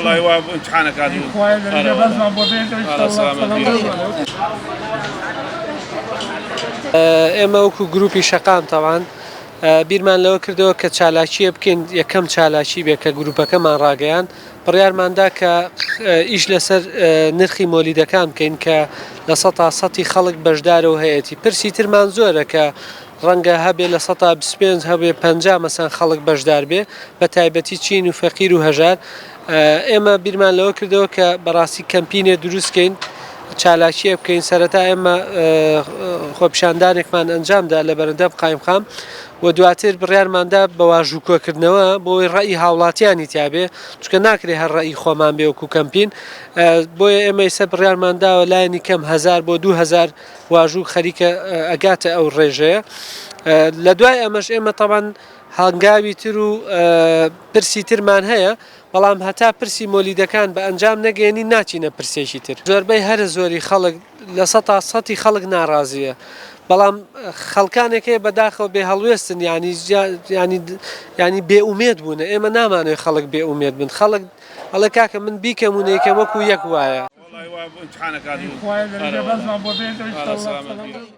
والله هو امتحانك هذا ئێمە وەکو گروپی شەقام تاوان بیرمان لەوە کردەوە کە چالاکیە بکەین یەکەم چالاکی بێ کە گروپەکەمان ڕاگەیان بڕیارماندا کە ئیش لەسەر نرخی مۆلیدەکان بکەین کە لە 100 خەڵک بەشدارەوە هەیەی پرسی ترمان زۆرە کە ڕەنگە هەبێ لە 125 هەبێ 50 مەسەن خەڵک بەشدار بێ بە تایبەتی چین و فەقیر و هەژار ئێمە بیرمان لەوە کردەوە کە بەڕاستی کەمپینێ دروستکەین چالاکیە بکەین سەرەتا ئێمە خۆپیشاندانێکمان ئەنجامدا لە بەرەندەم قایمخام و دواتر بڕیارماندا بە واژووکۆکردنەوە بۆی ڕێی هاوڵاتیانی تیاابێ چکە ناکرێ هەر ڕێی خۆمان بێ وەکو کەمپین بۆیە ئێمە ئێستا بڕیارمانداوە لایەنی کەم 1000 بۆ 2000 واژوو خەریکە ئەگاتە ئەو ڕێژەیە لە دوای ئەمەش ئێمە تەوان هەنگاوی تر و پرسی ترمان هەیە بەڵام هەتا پرسی مۆلیدەکان بە ئەنجام نەگەێنی ناچینە پرسێکی تر زۆربەی هەرە زۆری خەڵک لە 100 خەڵک ناڕازیە بەڵام خەڵکانێکەیە بەداخەوە بێ هەڵوێستن ینی بێئومێد بوونە ئێمە نامانوێت خەڵک بێئومێد بن خەڵک هەڵە کاکە من بیکەمونەیەکە وەکو یەک وایە.